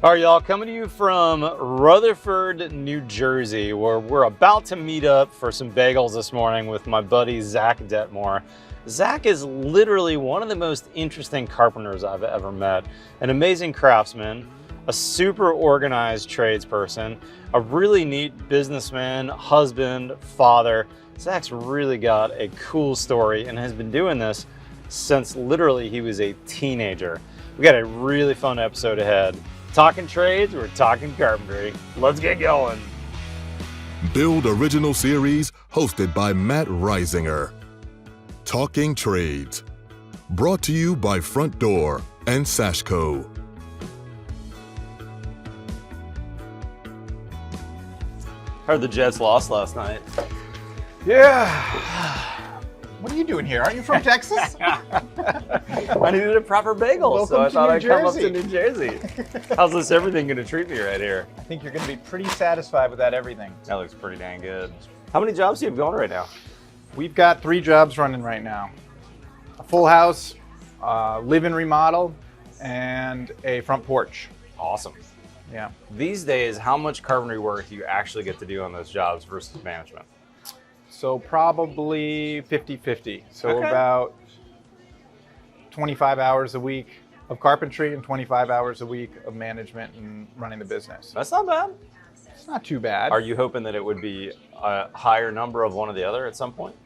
All right, y'all, coming to you from Rutherford, New Jersey, where we're about to meet up for some bagels this morning with my buddy, Zack Dettmore. Zack is literally one of the most interesting carpenters I've ever met. An amazing craftsman, a super organized tradesperson, a really neat businessman, husband, father. Zack's really got a cool story and has been doing this since literally he was a teenager. We got a really fun episode ahead. Talking trades, we're talking carpentry. Let's get going. Build Original Series, hosted by Matt Reisinger. Talking Trades, brought to you by Front Door and Sashco. Heard the Jets lost last night. Yeah. What are you doing here? Aren't you from Texas? I needed a proper bagel, Welcome so I to thought New I'd come up to Jersey. New Jersey. How's this everything gonna treat me right here? I think you're going to be pretty satisfied with that everything. That looks pretty dang good. How many jobs do you have going right now? We've got 3 jobs running right now. A full house, live-in remodel, and a front porch. Awesome. Yeah. These days, how much carpentry work do you actually get to do on those jobs versus management? So probably 50-50. So Okay. about 25 hours a week of carpentry and 25 hours a week of management and running the business. That's not bad. It's not too bad. Are you hoping that it would be a higher number of one or the other at some point?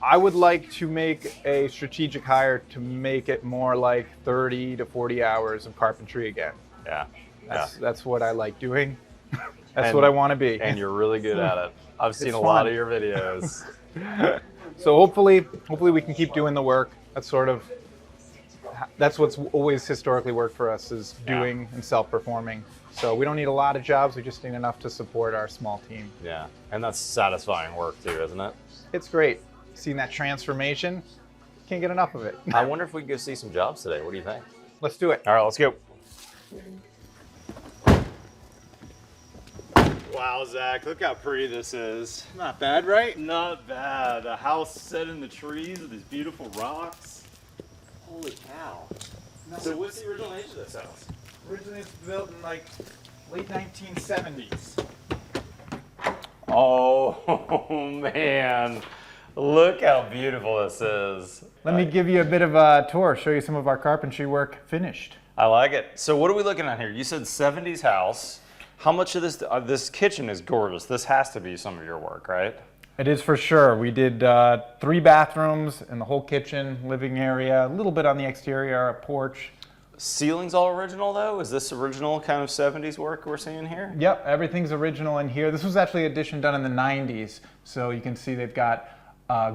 I would like to make a strategic hire to make it more like 30 to 40 hours of carpentry again. Yeah. That's what I like doing. That's what I want to be. And you're really good at it. I've seen It's a lot fun. of your videos. So hopefully we can keep doing the work. That's what's always historically worked for us, is doing and self-performing. So we don't need a lot of jobs. We just need enough to support our small team. Yeah. And that's satisfying work too, isn't it? It's great. Seeing that transformation, can't get enough of it. I wonder if we can go see some jobs today. What do you think? Let's do it. All right, let's go. Wow, Zack, look how pretty this is. Not bad, right? Not bad. A house set in the trees with these beautiful rocks. Holy cow. So what's the original age of this house? Originally it's built in like late 1970s. Oh, man. Look how beautiful this is. Let me give you a bit of a tour, show you some of our carpentry work finished. I like it. So what are we looking at here? You said 70s house. How much of this, this kitchen is gorgeous. This has to be some of your work, right? It is for sure. We did 3 bathrooms in the whole kitchen, living area, a little bit on the exterior, a porch. Ceiling's all original though? Is this original kind of 70s work we're seeing here? Yep, everything's original in here. This was actually an addition done in the 90s. So you can see they've got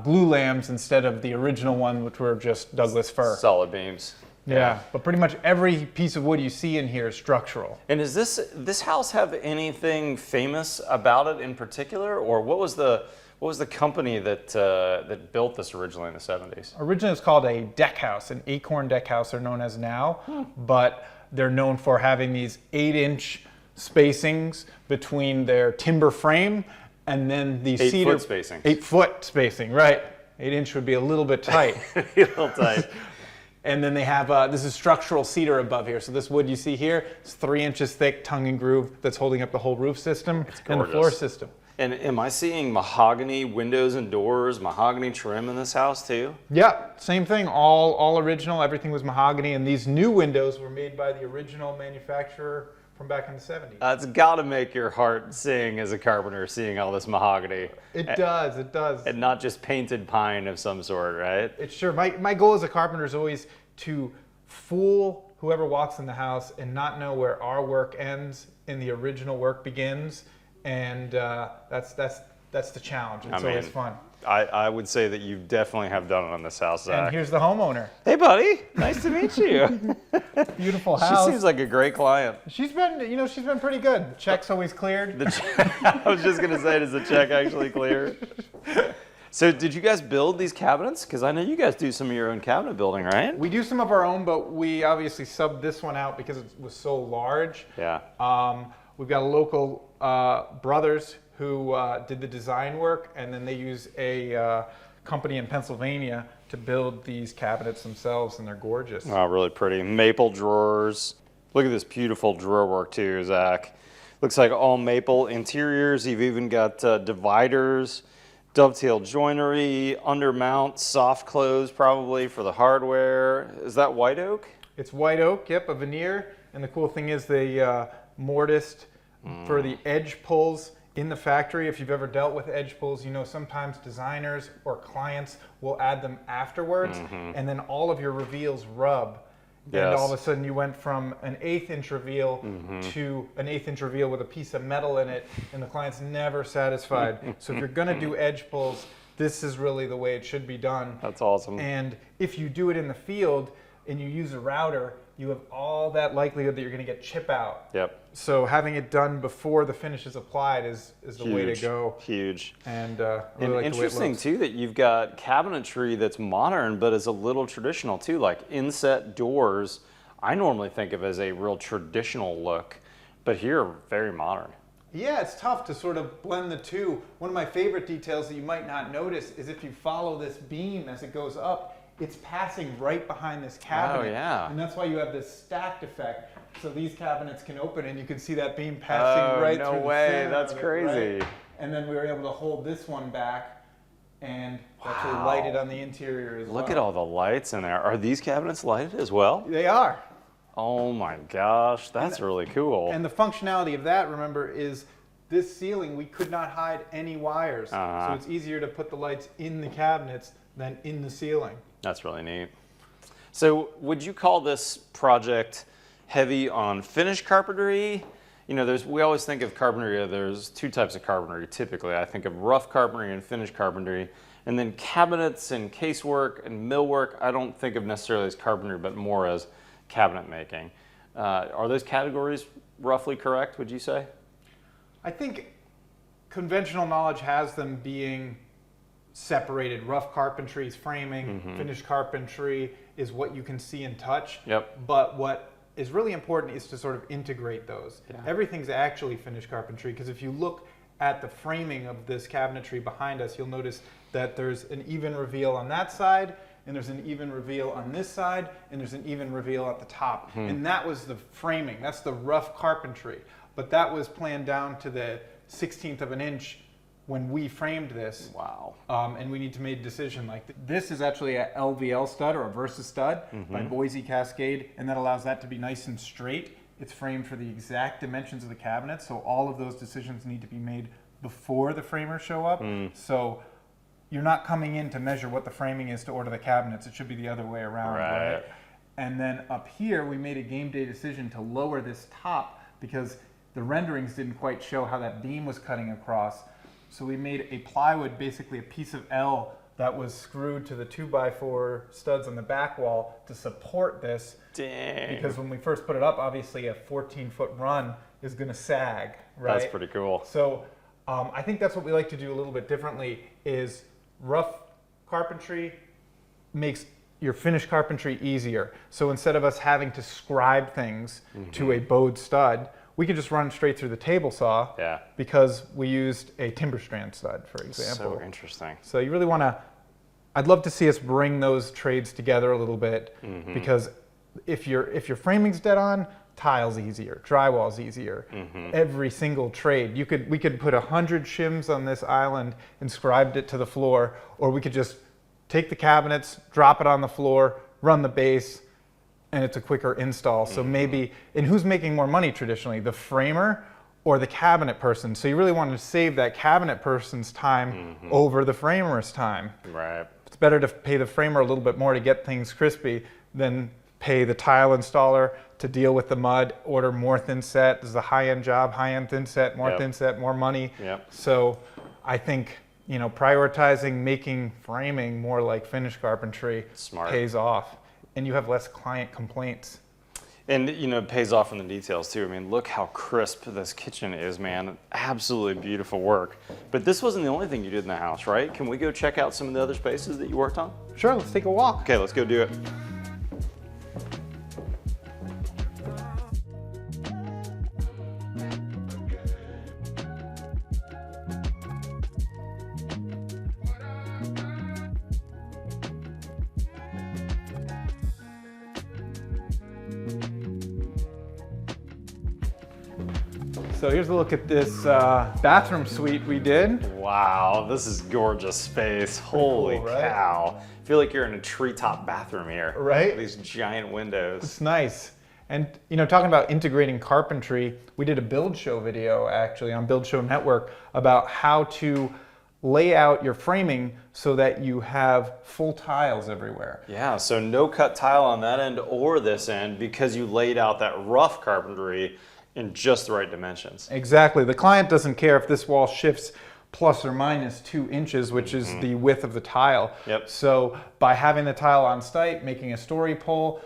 glue lambs instead of the original one, which were just Douglas fir. Solid beams. Yeah, but pretty much every piece of wood you see in here is structural. And is this house have anything famous about it in particular, or what was the company that that built this originally in the 70s? Originally it's called a deck house, an acorn deck house they're known as now, but they're known for having these 8-inch spacings between their timber frame and then the 8-foot spacing. 8-foot spacing, right. 8-inch would be a little bit tight. A little tight. And then they have, this is structural cedar above here. So this wood you see here is 3 inches thick, tongue and groove, that's holding up the whole roof system and the floor system. And am I seeing mahogany windows and doors, mahogany trim in this house too? Yeah, same thing, all original, everything was mahogany, and these new windows were made by the original manufacturer from back in the 70s. It's got to make your heart sing as a carpenter, seeing all this mahogany. It does, it does. And not just painted pine of some sort, right? It's sure, my goal as a carpenter is always to fool whoever walks in the house and not know where our work ends and the original work begins, and that's the challenge. It's always fun. I would say that you definitely have done it on this house, Zack. And here's the homeowner. Hey, buddy. Nice to meet you. Beautiful house. She seems like a great client. She's been pretty good. The check's always cleared. I was just going to say, does the check actually clear? So did you guys build these cabinets? Because I know you guys do some of your own cabinet building, right? We do some of our own, but we obviously subbed this one out because it was so large. Yeah. We've got a local brothers who did the design work, and then they use a company in Pennsylvania to build these cabinets themselves, and they're gorgeous. Oh, really pretty. Maple drawers. Look at this beautiful drawer work too, Zach. Looks like all maple interiors. You've even got dividers, dovetail joinery, undermount, soft close probably for the hardware. Is that white oak? It's white oak, yep, a veneer. And the cool thing is they mortised for the edge pulls in the factory. If you've ever dealt with edge pulls, you know sometimes designers or clients will add them afterwards, and then all of your reveals rub. Yes. And all of a sudden you went from an 1/8 inch reveal to an 1/8 inch reveal with a piece of metal in it, and the client's never satisfied. So if you're gonna do edge pulls, this is really the way it should be done. That's awesome. And if you do it in the field and you use a router, you have all that likelihood that you're gonna get chip out. Yep. So having it done before the finish is applied is the way to go. Huge. And And really like the way it interesting looks. too that you've got cabinetry that's modern but is a little traditional too, like inset doors. I normally think of as a real traditional look, but here very modern. Yeah, it's tough to sort of blend the two. One of my favorite details that you might not notice is if you follow this beam as it goes up, it's passing right behind this cabinet. Oh, yeah. And that's why you have this stacked effect. So these cabinets can open and you can see that beam passing right no through the way, center that's of it, crazy. right? And then we were able to hold this one back and actually light it on the interior as well. Look at all the lights in there. Are these cabinets lighted as well? They are. Oh my gosh, that's really cool. And the functionality of that, remember, is this ceiling, we could not hide any wires. So it's easier to put the lights in the cabinets than in the ceiling. That's really neat. So would you call this project heavy on finish carpentry? You know, we always think of carpentry, there's two types of carpentry typically. I think of rough carpentry and finish carpentry. And then cabinets and casework and millwork, I don't think of necessarily as carpentry, but more as cabinet making. Are those categories roughly correct, would you say? I think conventional knowledge has them being separated. Rough carpentry is framing, finished carpentry is what you can see and touch. Yep. But what is really important is to sort of integrate those. Yeah. Everything's actually finished carpentry, because if you look at the framing of this cabinetry behind us, you'll notice that there's an even reveal on that side, and there's an even reveal on this side, and there's an even reveal at the top. And that was the framing, that's the rough carpentry. But that was planned down to the 1/16 of an inch when we framed this. Wow. And we need to make a decision. Like this is actually a LVL stud or a Versa stud by Boise Cascade, and that allows that to be nice and straight. It's framed for the exact dimensions of the cabinet, so all of those decisions need to be made before the framers show up. So you're not coming in to measure what the framing is to order the cabinets. It should be the other way around, right? And then up here, we made a game day decision to lower this top because the renderings didn't quite show how that beam was cutting across. So we made a plywood, basically a piece of L that was screwed to the 2x4 studs on the back wall to support this. Dang. Because when we first put it up, obviously a 14-foot run is going to sag, right? That's pretty cool. So I think that's what we like to do a little bit differently is rough carpentry makes your finished carpentry easier. So instead of us having to scribe things to a bowed stud, we could just run straight through the table saw because we used a timber strand stud, for example. So interesting. So you really want to, I'd love to see us bring those trades together a little bit because if your framing's dead on, tile's easier, drywall's easier. Every single trade, we could put 100 shims on this island and scribed it to the floor, or we could just take the cabinets, drop it on the floor, run the base, and it's a quicker install. So maybe, and who's making more money traditionally, the framer or the cabinet person? So you really want to save that cabinet person's time over the framer's time. Right. It's better to pay the framer a little bit more to get things crispy than pay the tile installer to deal with the mud, order more thin set. This is a high-end job, high-end thin set, more thin set, more money. So I think, you know, prioritizing making framing more like finished carpentry pays off. And you have less client complaints. And, you know, it pays off in the details too. I mean, look how crisp this kitchen is, man. Absolutely beautiful work. But this wasn't the only thing you did in the house, right? Can we go check out some of the other spaces that you worked on? Sure, let's take a walk. Okay, let's go do it. So here's a look at this bathroom suite we did. Wow, this is gorgeous space. Holy cool, right? cow. I feel like you're in a treetop bathroom here. Right? These giant windows. It's nice. And talking about integrating carpentry, we did a build show video actually on Build Show Network about how to lay out your framing so that you have full tiles everywhere. Yeah, so no cut tile on that end or this end because you laid out that rough carpentry in just the right dimensions. Exactly. The client doesn't care if this wall shifts plus or minus 2 inches, which is the width of the tile. Yep. So by having the tile on site, making a story pole,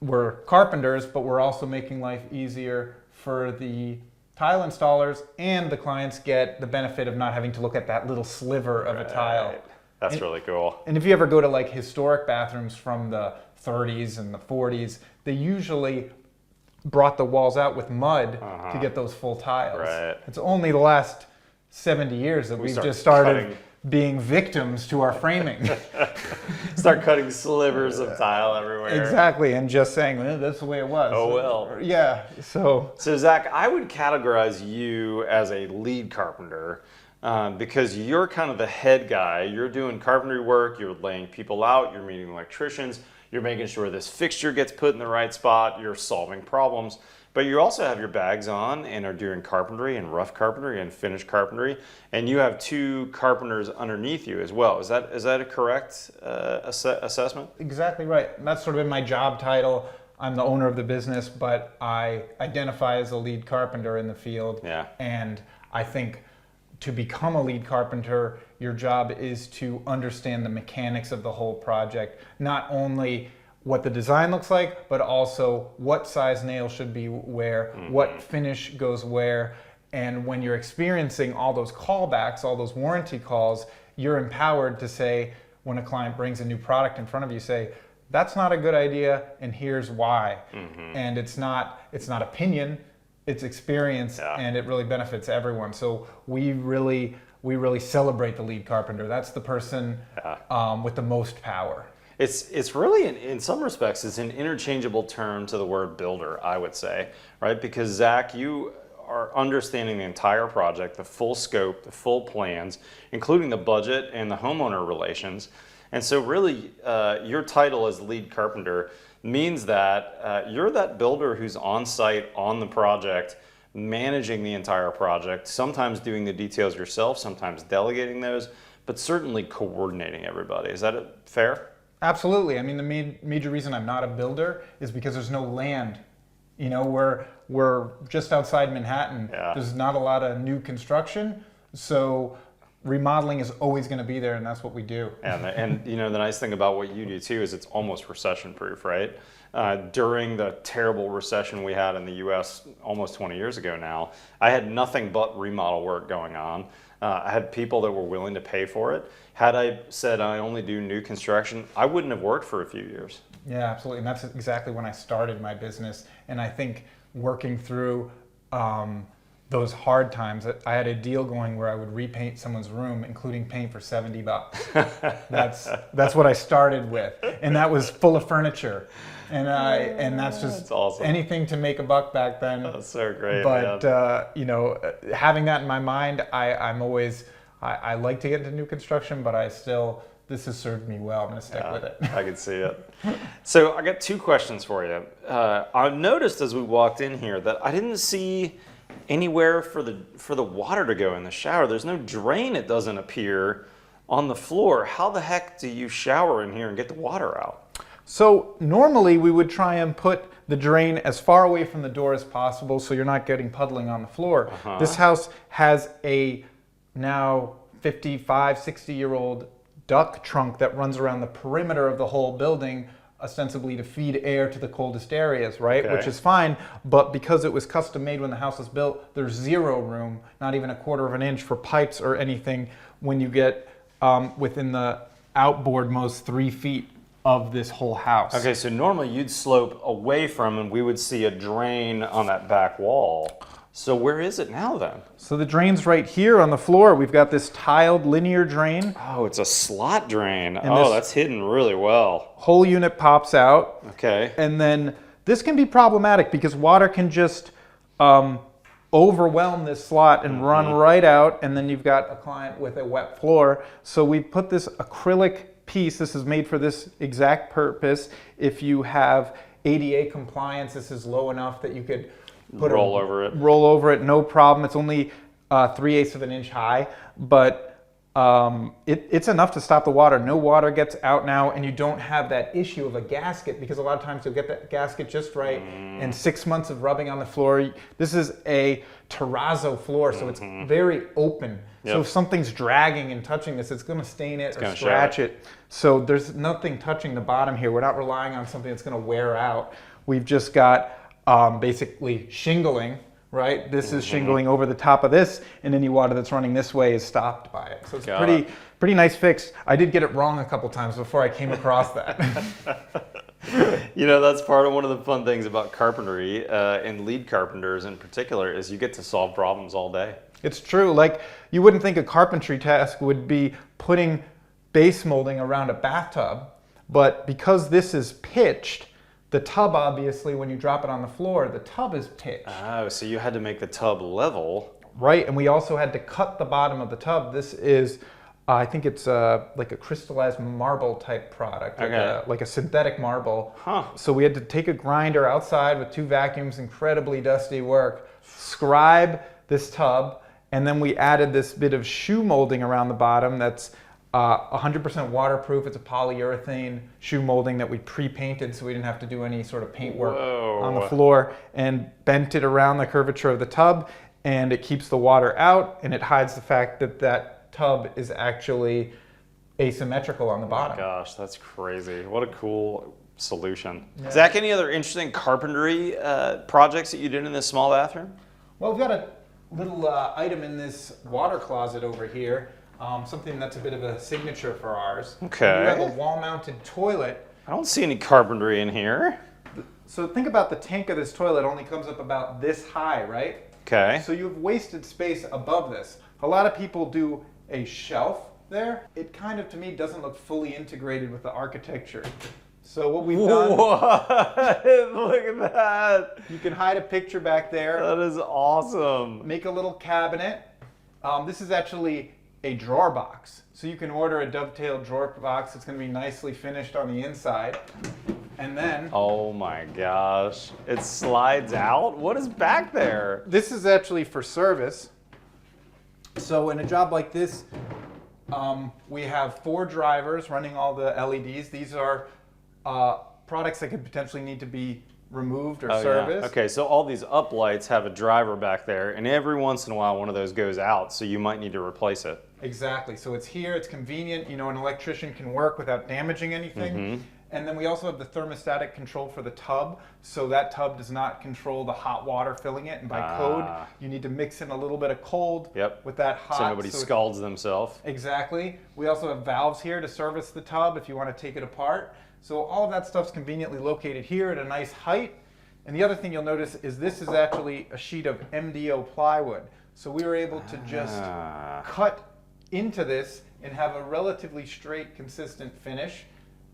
we're carpenters, but we're also making life easier for the tile installers, and the clients get the benefit of not having to look at that little sliver of a tile. That's really cool. And if you ever go to like historic bathrooms from the 30s and the 40s, they usually brought the walls out with mud to get those full tiles. Right. It's only the last 70 years that we've just started being victims to our framing. Start cutting slivers of tile everywhere. Exactly, and just saying, that's the way it was. Oh, well. Yeah, so Zach, I would categorize you as a lead carpenter because you're kind of the head guy. You're doing carpentry work, you're laying people out, you're meeting electricians, you're making sure this fixture gets put in the right spot, you're solving problems. But you also have your bags on and are doing carpentry and rough carpentry and finished carpentry, and you have 2 carpenters underneath you as well. Is that a correct assessment? exactly right. And that's sort of been my job title. I'm the owner of the business, but I identify as a lead carpenter in the field. Yeah. And I think to become a lead carpenter, your job is to understand the mechanics of the whole project, not only what the design looks like, but also what size nail should be where, what finish goes where. And when you're experiencing all those callbacks, all those warranty calls, you're empowered to say, when a client brings a new product in front of you, say, that's not a good idea, and here's why. And it's not opinion, it's experience, and it really benefits everyone. So we really celebrate the lead carpenter. That's the person with the most power. It's really, in some respects, it's an interchangeable term to the word builder, I would say, right? Because Zach, you are understanding the entire project, the full scope, the full plans, including the budget and the homeowner relations. And so really, your title as lead carpenter means that you're that builder who's on site on the project, managing the entire project, sometimes doing the details yourself, sometimes delegating those, but certainly coordinating everybody. Is that fair? Absolutely. I mean, the major reason I'm not a builder is because there's no land. We're just outside Manhattan. There's not a lot of new construction, so remodeling is always going to be there, and that's what we do. And the nice thing about what you do too is it's almost recession-proof, right? During the terrible recession we had in the U.S. almost 20 years ago now, I had nothing but remodel work going on. I had people that were willing to pay for it. Had I said I only do new construction, I wouldn't have worked for a few years. Yeah, absolutely. And that's exactly when I started my business. And I think working through those hard times, I had a deal going where I would repaint someone's room, including paint, for $70. That's what I started with. And that was full of furniture. And that's awesome. Anything to make a buck back then. That's so great. But having that in my mind, I like to get into new construction, but this has served me well. I'm going to stick with it. I can see it. So I got 2 questions for you. I noticed as we walked in here that I didn't see anywhere for the water to go in the shower. There's no drain, it doesn't appear, on the floor. How the heck do you shower in here and get the water out? So normally we would try and put the drain as far away from the door as possible so you're not getting puddling on the floor. This house has a now 55, 60-year-old duct trunk that runs around the perimeter of the whole building, ostensibly to feed air to the coldest areas, right? Okay. Which is fine, but because it was custom made when the house was built, there's 0 room, not even a 1/4 of an inch for pipes or anything when you get within the outboard most 3 feet of this whole house. Okay, so normally you'd slope away from and we would see a drain on that back wall. So where is it now then? So the drain's right here on the floor. We've got this tiled linear drain. Oh, it's a slot drain. And that's hidden really well. Whole unit pops out. Okay. And then this can be problematic because water can just overwhelm this slot and run right out, and then you've got a client with a wet floor. So we put this acrylic piece, this is made for this exact purpose. If you have ADA compliance, this is low enough that you could roll over it. Roll over it, no problem. It's only 3/8 of an inch high, but it's enough to stop the water. No water gets out now, and you don't have that issue of a gasket, because a lot of times you'll get that gasket just right, and 6 months of rubbing on the floor. This is a terrazzo floor, so it's very open. So if something's dragging and touching this, it's going to stain it or scratch it. So there's nothing touching the bottom here. We're not relying on something that's going to wear out. We've just got basically shingling. Right, this is shingling over the top of this, and any water that's running this way is stopped by it. So it's a pretty nice fix. I did get it wrong a couple times before I came across that. You know, that's part of one of the fun things about carpentry, and lead carpenters in particular, is you get to solve problems all day. It's true. Like, you wouldn't think a carpentry task would be putting base molding around a bathtub, but because this is pitched, the tub, obviously, when you drop it on the floor, the tub is pitched. Oh, so you had to make the tub level. Right, and we also had to cut the bottom of the tub. This is, I think it's like a crystallized marble type product, like a synthetic marble. So we had to take a grinder outside with 2 vacuums, incredibly dusty work, scribe this tub, and then we added this bit of shoe molding around the bottom that's 100% waterproof. It's a polyurethane shoe molding that we pre-painted, so we didn't have to do any sort of paint work on the floor, and bent it around the curvature of the tub, and it keeps the water out, and it hides the fact that that tub is actually asymmetrical on the bottom. Oh my gosh, that's crazy. What a cool solution. Yeah. Zach, any other interesting carpentry projects that you did in this small bathroom? Well, we've got a little item in this water closet over here. Something that's a bit of a signature for ours. Okay. We have a wall-mounted toilet. I don't see any carpentry in here. So think about the tank of this toilet only comes up about this high, right? Okay. So you've wasted space above this. A lot of people do a shelf there. It kind of, to me, doesn't look fully integrated with the architecture. So what we've done... What? Look at that. You can hide a picture back there. That is awesome. Make a little cabinet. This is actually a drawer box. So you can order a dovetailed drawer box. It's going to be nicely finished on the inside. And then... Oh my gosh. It slides out? What is back there? This is actually for service. So in a job like this, we have 4 drivers running all the LEDs. These are products that could potentially need to be removed or serviced. Yeah. Okay, so all these uplights have a driver back there, and every once in a while one of those goes out, so you might need to replace it. Exactly. So it's here, it's convenient. You know, an electrician can work without damaging anything. And then we also have the thermostatic control for the tub, so that tub does not control the hot water filling it. And by code, you need to mix in a little bit of cold with that hot. So nobody scalds themselves. Exactly. We also have valves here to service the tub if you want to take it apart. So all of that stuff's conveniently located here at a nice height. And the other thing you'll notice is this is actually a sheet of MDO plywood. So we were able to just cut into this and have a relatively straight, consistent finish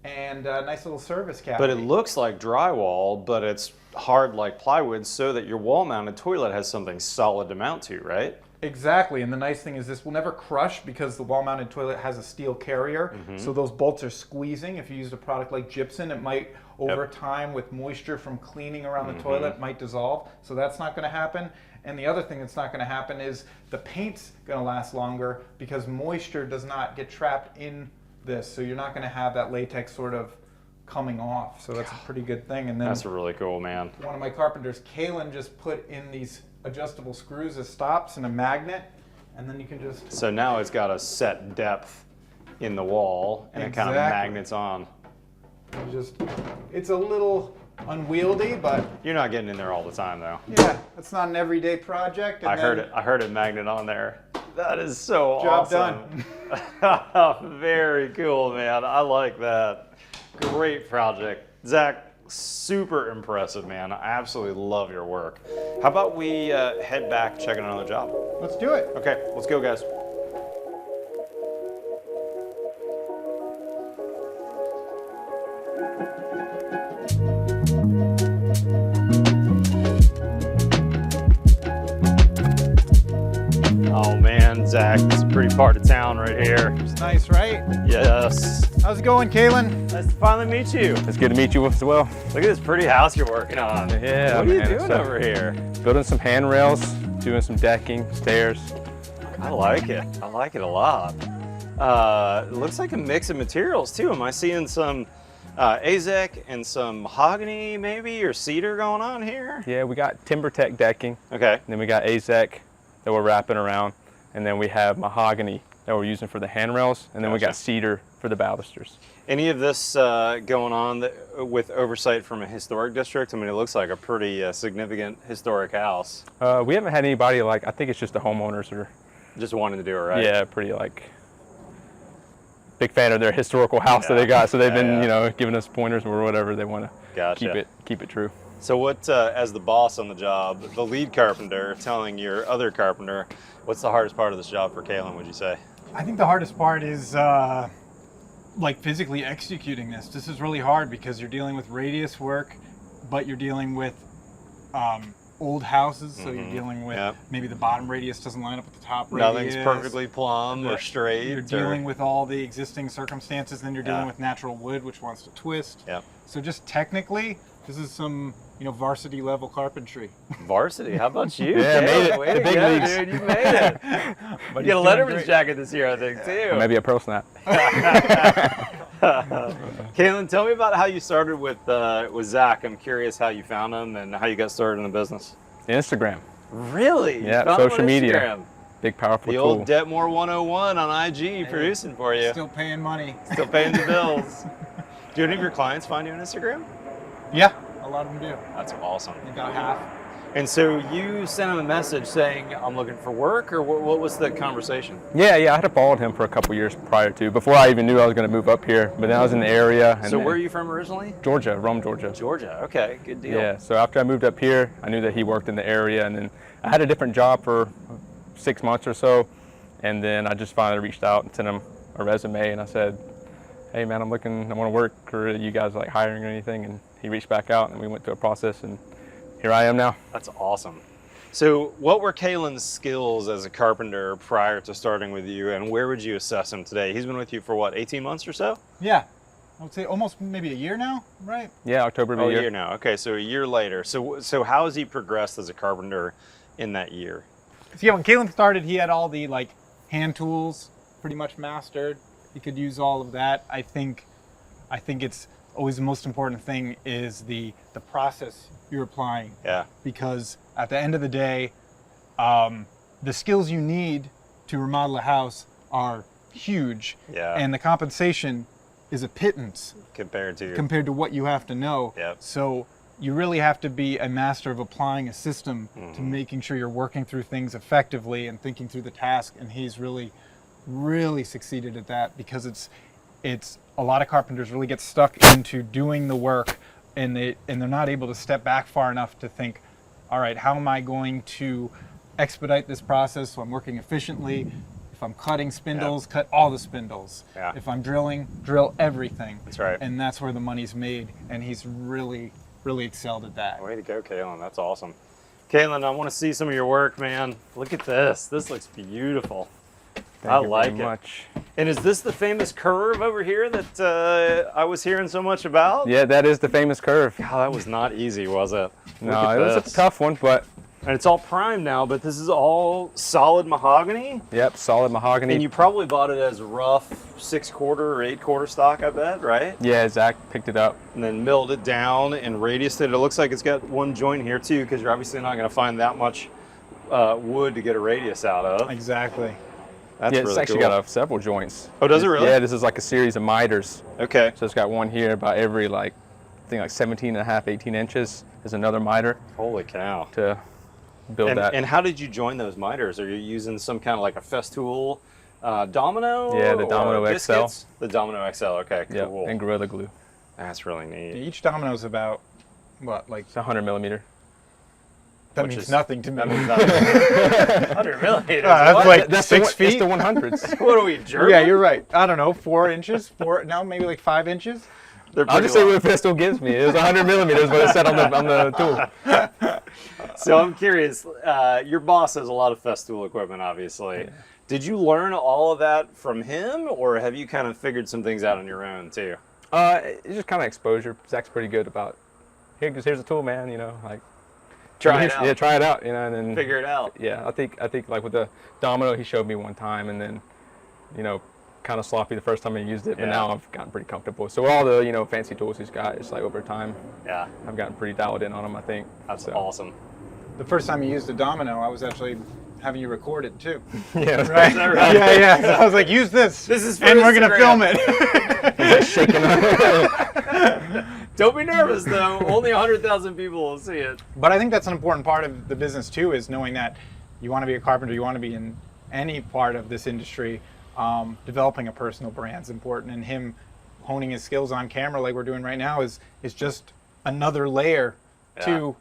and a nice little service cavity. But it looks like drywall, but it's hard like plywood, so that your wall-mounted toilet has something solid to mount to, right? Exactly, and the nice thing is this will never crush because the wall-mounted toilet has a steel carrier, so those bolts are squeezing. If you used a product like gypsum, it might, over time, with moisture from cleaning around the toilet, might dissolve, so that's not going to happen. And the other thing that's not going to happen is the paint's going to last longer because moisture does not get trapped in this, so you're not going to have that latex sort of coming off, so that's a pretty good thing. And then that's really cool, man. One of my carpenters, Kalen, just put in these adjustable screws as stops and a magnet, and then you can just... So now it's got a set depth in the wall, and it kind of magnets on. It's a little unwieldy, but... You're not getting in there all the time, though. Yeah, it's not an everyday project. I heard it magnet on there. That is so awesome. Job done. Very cool, man. I like that. Great project. Zach, super impressive, man. I absolutely love your work. How about we head back, check another job? Let's do it. Okay, let's go, guys. Zach. It's a pretty part of town right here. It's nice, right? Yes. How's it going, Kalen? Nice to finally meet you. It's good to meet you as well. Look at this pretty house you're working on. Yeah, What are you man, doing over here? Building some handrails, doing some decking, stairs. I like it. I like it a lot. It looks like a mix of materials too. Am I seeing some Azek and some mahogany maybe, or cedar going on here? Yeah, we got TimberTech decking. Okay. And then we got Azek that we're wrapping around. And then we have mahogany that we're using for the handrails. And then we got cedar for the balusters. Any of this going on with oversight from a historic district? I mean, it looks like a pretty significant historic house. We haven't had anybody I think it's just the homeowners are Just wanting to do it right. Yeah, pretty big fan of their historical house that they got. So they've been, giving us pointers or whatever they want to keep it true. So what, as the boss on the job, the lead carpenter, telling your other carpenter, what's the hardest part of this job for Kalen, would you say? I think the hardest part is physically executing this. This is really hard because you're dealing with radius work, but you're dealing with old houses, so you're dealing with maybe the bottom radius doesn't line up with the top radius. Nothing's perfectly plumb or straight. You're dealing with all the existing circumstances, then you're dealing with natural wood, which wants to twist. Yeah. So just technically, this is some varsity level carpentry. Varsity? How about you? Yeah, made it. Way The to big go, leagues. dude. You made it. But You get a Letterman's jacket this year, I think, too. Maybe a pro snap. Kalen, tell me about how you started with Zach. I'm curious how you found him and how you got started in the business. Instagram. Really? Yeah, You found him on social media. Instagram? Big, powerful The tool. old Dettmore 101 on IG producing for you. Still paying money. Still paying the bills. Do any of your clients find you on Instagram? Yeah, a lot of them do. That's awesome. About half. And so you sent him a message saying, I'm looking for work, or what was the conversation? Yeah, I had followed him for a couple years prior to, before I even knew I was going to move up here. But then I was in the area. And So where are you from originally? Georgia, Rome, Georgia. Georgia, okay, good deal. Yeah, so after I moved up here, I knew that he worked in the area, and then I had a different job for 6 months or so, and then I just finally reached out and sent him a resume, and I said, hey man, I want to work, or are you guys hiring or anything? And he reached back out, and we went through a process, and here I am now. That's awesome. So what were Kalen's skills as a carpenter prior to starting with you, and where would you assess him today? He's been with you for what, 18 months or so? Yeah, I would say almost maybe a year now, right? Yeah, October of Oh, a a year. year now. Okay, so a year later. So how has he progressed as a carpenter in that year? So yeah, when Kalen started, he had all the hand tools pretty much mastered. He could use all of that. I think it's always the most important thing is the process you're applying. Yeah. Because at the end of the day, the skills you need to remodel a house are huge. Yeah. And the compensation is a pittance Compared to what you have to know. Yep. So you really have to be a master of applying a system to making sure you're working through things effectively and thinking through the task. And he's really, really succeeded at that, because it's a lot of carpenters really get stuck into doing the work, and they're not able to step back far enough to think, all right, how am I going to expedite this process so I'm working efficiently? If I'm cutting spindles, cut all the spindles. Yeah. If I'm drilling, drill everything. That's right. And that's where the money's made, and he's really, really excelled at that. Way to go, Kalen. That's awesome. Kalen, I want to see some of your work, man. Look at this. This looks beautiful. Thank you like very it. much. And is this the famous curve over here that I was hearing so much about? Yeah, that is the famous curve. God, that was not easy, was it? No, Look at it was this. a tough one, but And it's all primed now, but this is all solid mahogany. yep, solid mahogany. And you probably bought it as rough 6/4 or 8/4 stock, I bet, right? Yeah, Zach picked it up. And then milled it down and radiused it. It looks like it's got one joint here too, because you're obviously not going to find that much wood to get a radius out of. Exactly. That's yeah, really it's actually cool. got several joints. Oh, does it really? Yeah, this is like a series of miters. Okay. So it's got one here about every I think 17 and a half, 18 inches is another miter Holy cow. to build that. And how did you join those miters? Are you using some kind of a Festool Domino? Yeah, the or Domino XL. biscuits? The Domino XL, okay, yeah, cool. and Gorilla Glue. That's really neat. Each domino's about, what, It's 100 millimeter. that Which means is- nothing to me. That means nothing. 100 millimeters. That's what? like That's 6 feet. It's the 100s. What are we, German? Yeah, you're right. I don't know, 4 inches, now maybe 5 inches. They're I'll pretty just say long. what Festool gives me. It was 100 millimeters, what it said on the tool. So I'm curious, your boss has a lot of Festool equipment, obviously. Yeah. Did you learn all of that from him, or have you kind of figured some things out on your own too? It's just kind of exposure. Zach's pretty good about, here's a tool, man, you know, like. Try it out. Yeah, try it out, you know, and then. Figure it out. Yeah, I think like with the domino, he showed me one time, and then, you know, kind of sloppy the first time I used it, but now I've gotten pretty comfortable. So all the, you know, fancy tools he's got, it's like over time, I've gotten pretty dialed in on them, I think. That's awesome. The first time you used a domino, I was actually having you record it too. Yeah, right. Right? Yeah. So I was like, use this. This is for and we're gonna film Instagram. it. shaking. Don't be nervous though. Only 100,000 people will see it. But I think that's an important part of the business too, is knowing that you want to be a carpenter, you want to be in any part of this industry. Developing a personal brand is important, and him honing his skills on camera like we're doing right now is just another layer to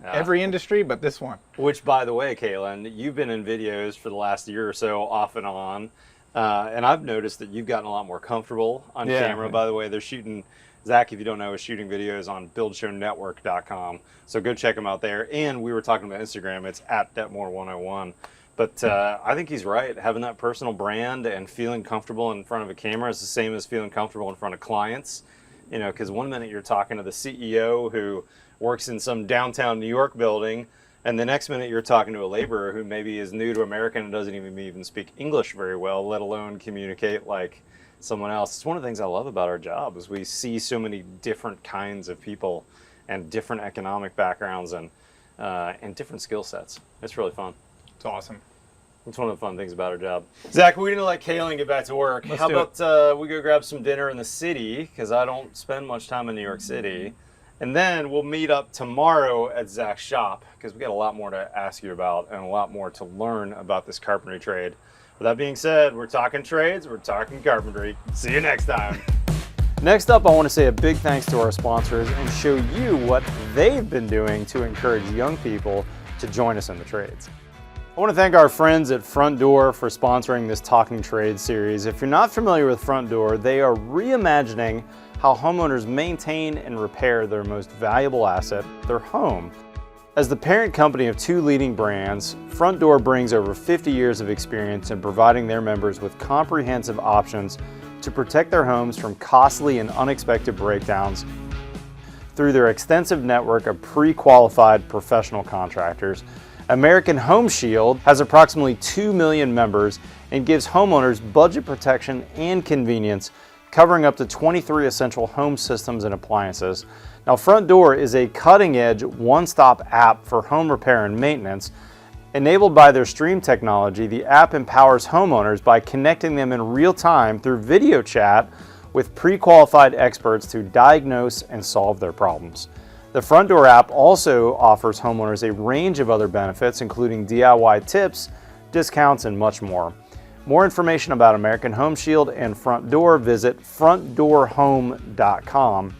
every industry, but this one. Which, by the way, Kalen, you've been in videos for the last year or so, off and on, and I've noticed that you've gotten a lot more comfortable on camera. By the way, they're shooting, Zach, if you don't know, is shooting videos on buildshownetwork.com, so go check them out there. And we were talking about Instagram, it's at Dettmore101. But I think he's right. Having that personal brand and feeling comfortable in front of a camera is the same as feeling comfortable in front of clients. You know, because one minute you're talking to the CEO who works in some downtown New York building, and the next minute you're talking to a laborer who maybe is new to America and doesn't even speak English very well, let alone communicate like someone else. It's one of the things I love about our job is we see so many different kinds of people and different economic backgrounds and different skill sets. It's really fun. It's awesome. It's one of the fun things about our job. Zach, we're going to let Kalen get back to work. Let's How do about we go grab some dinner in the city, because I don't spend much time in New York City. And then we'll meet up tomorrow at Zach's shop, because we got a lot more to ask you about and a lot more to learn about this carpentry trade. With that being said, we're talking trades, we're talking carpentry. See you next time. Next up, I want to say a big thanks to our sponsors and show you what they've been doing to encourage young people to join us in the trades. I want to thank our friends at Front Door for sponsoring this Talking Trades series. If you're not familiar with Front Door, they are reimagining how homeowners maintain and repair their most valuable asset, their home. As the parent company of two leading brands, Front Door brings over 50 years of experience in providing their members with comprehensive options to protect their homes from costly and unexpected breakdowns through their extensive network of pre-qualified professional contractors. American Home Shield has approximately 2 million members and gives homeowners budget protection and convenience, covering up to 23 essential home systems and appliances. Now, Front Door is a cutting-edge, one-stop app for home repair and maintenance. Enabled by their Stream technology, the app empowers homeowners by connecting them in real time through video chat with pre-qualified experts to diagnose and solve their problems. The Front Door app also offers homeowners a range of other benefits, including DIY tips, discounts, and much more. More information about American Home Shield and Front Door, visit frontdoorhome.com.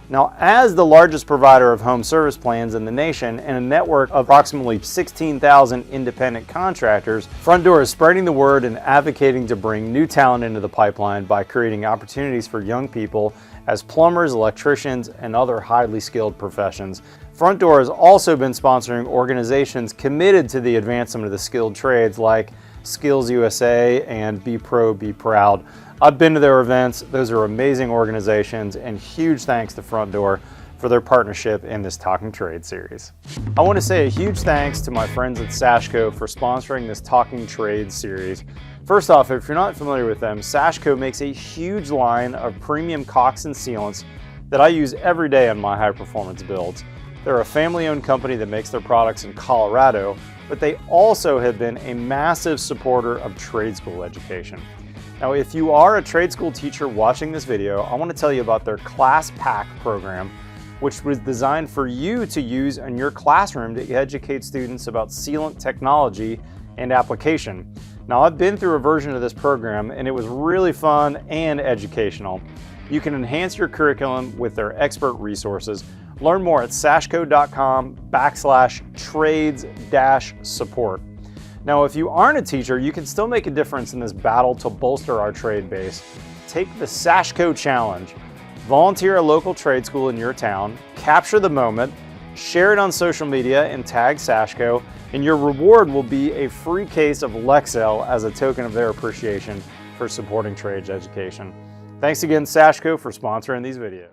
Now, as the largest provider of home service plans in the nation and a network of approximately 16,000 independent contractors, Front Door is spreading the word and advocating to bring new talent into the pipeline by creating opportunities for young people as plumbers, electricians, and other highly skilled professions. Front Door has also been sponsoring organizations committed to the advancement of the skilled trades like Skills USA and Be Pro, Be Proud. I've been to their events. Those are amazing organizations, and huge thanks to Front Door for their partnership in this Talking Trade series. I want to say a huge thanks to my friends at Sashco for sponsoring this Talking Trade series. First off, if you're not familiar with them, Sashco makes a huge line of premium caulks and sealants that I use every day on my high performance builds. They're a family-owned company that makes their products in Colorado, but they also have been a massive supporter of trade school education. Now, if you are a trade school teacher watching this video, I want to tell you about their Class Pack program, which was designed for you to use in your classroom to educate students about sealant technology and application. Now, I've been through a version of this program and it was really fun and educational. You can enhance your curriculum with their expert resources. Learn more at sashco.com/trades-support. Now, if you aren't a teacher, you can still make a difference in this battle to bolster our trade base. Take the Sashco Challenge. Volunteer a local trade school in your town, capture the moment, share it on social media and tag Sashco, and your reward will be a free case of Lexel as a token of their appreciation for supporting trades education. Thanks again, Sashco, for sponsoring these videos.